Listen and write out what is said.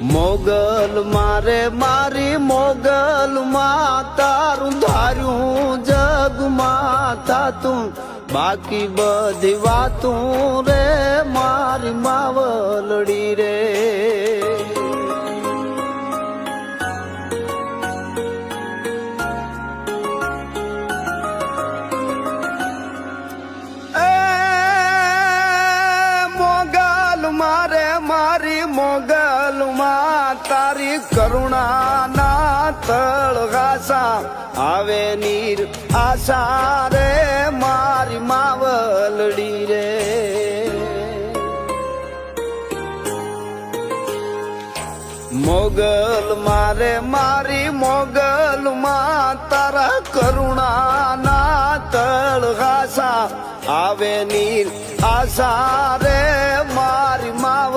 મોગલ મારે મારી મોગલ માં તારું ધાર્યું જગ માતા તું બાકી બધી વાતું રે મારી માવલડી રે મારે મારી મોગલ માં તારી કરુણા ના તળગાસા આવે નીર આશા રે મારી માવલડી રે મોગલ મારે મારી મોગલ માં તારા કરુણા ના તળગાસા આવે નીર આશા રે મારી માવ